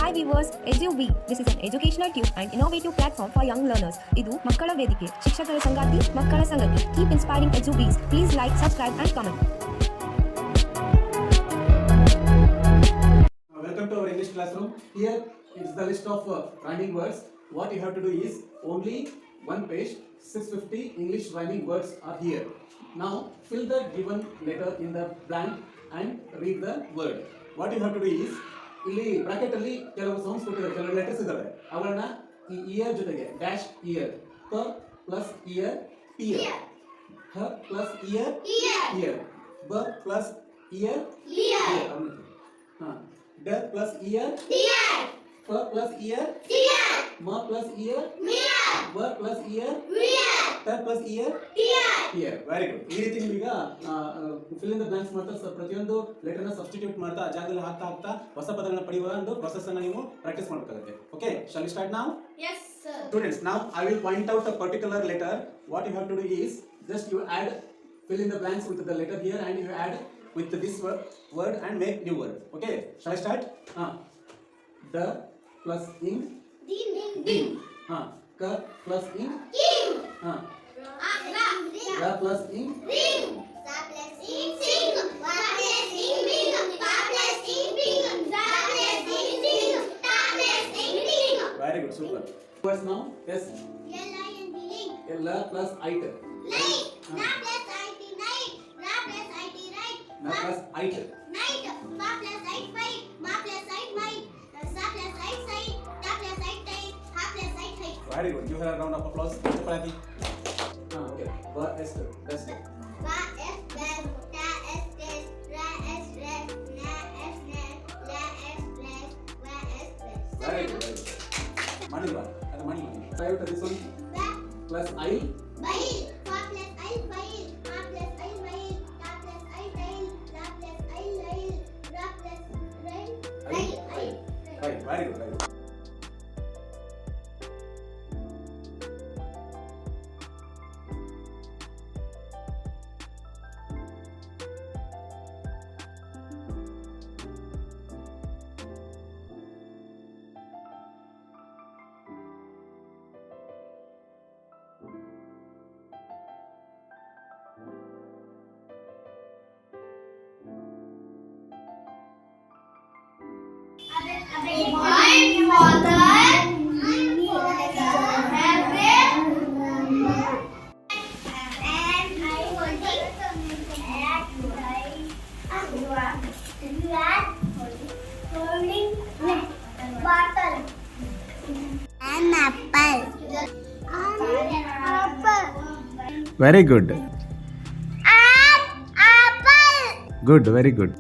Hi viewers, EduV. This is an educational tube and innovative platform for young learners. ಇದು ಮಕ್ಕಳ ವೇದಿಕೆ, ಶಿಕ್ಷಕರ ಸಂಗಾತಿ, ಮಕ್ಕಳ ಸಂಗತಿ. Keep inspiring EduVs. Please like, subscribe and comment. Welcome to our English classroom. Here is the list of rhyming words. What you have to do is only one page, 650 English rhyming words are here. Now fill the given letter in the blank and read the word. What you have to do is ಇಲ್ಲಿ bracket ಅಲ್ಲಿ ಕೆಲವು sounds ಕೊಟ್ಟಿದ್ದಾರೆ, ಕೆಲವು letters ಇದಾವೆ. ಅವುಗಳನ್ನ ಈ ear ಜೊತೆಗೆ dash ear, ಪ ಪ್ಲಸ್ ಇಯರ್ ಟಿಯರ್, ಹ ಪ್ಲಸ್ ಇಯರ್ ಇಯರ್, ಬ ಪ್ಲಸ್ ಇಯರ್ ಇಯರ್, ಹ ಡ ಪ್ಲಸ್ ಇಯರ್ ಟಿಯರ್, ಪ ಪ್ಲಸ್ ಇಯರ್ ಟಿಯರ್, ಮ ಪ್ಲಸ್ ಇಯರ್ ಮಿಯರ್, ವ ಪ್ಲಸ್ ಇಯರ್ ವಿಯರ್, ಟ plus ear tear. Very good. ಈ ರೀತಿ ನೀವೀಗ ಫಿಲ್ ಇನ್ ದ ಬ್ಲಾಂಕ್ಸ್ ಮಾಡ್ತಾ ಪ್ರತಿಯೊಂದು ಲೆಟರ್ ನ ಸಬ್ಸ್ಟಿಟ್ಯೂಟ್ ಮಾಡ್ತಾ ಆ ಜಾಗದಲ್ಲಿ ಹಾಕ್ತಾ ಹೊಸ ಪದಗಳನ್ನ ಪಡೆಯುವ ಒಂದು ಪ್ರೊಸೆಸ್ ಅನ್ನು ನೀವು ಪ್ರಾಕ್ಟೀಸ್ ಮಾಡಬೇಕಾಗುತ್ತೆ. Okay, shall we start now? Yes sir. Students, now I will point out a particular letter. What you have to do is just you add, fill in the blanks with the letter here and you add with this word and make new word. Okay, shall I start? The plus ing ding. Ka plus ing king. Ra plus ing ring. Sa plus ing sing. Wa plus ing bing. Pa plus ing bing. Za plus ing ding. Ta plus ing ding. Very good, super. Words now. Yes. L I N D ling. L plus it. Light. Na plus it night. Ra plus it right. Na plus it. Night. Pa plus it fight. Ma plus it might. Sa plus it sight. Ta plus it tight. Ha plus it height. Very good. Give her a round of applause. Chapalati. Okay. Ba S best. Ba S best. Ta S test. Ra S rest. Na S net. La S bless. Wa S best. Very good. Very good. Money ba? Ada money. Try out this one. Ba Plus I. bail. Pa plus I bail. Ma plus I bail. Ta plus I tail. La plus I lail. Ra plus rail. Rail. Right. Very good. Very good. My father holding bottle. An apple. Very good. Apple. Good. Very good.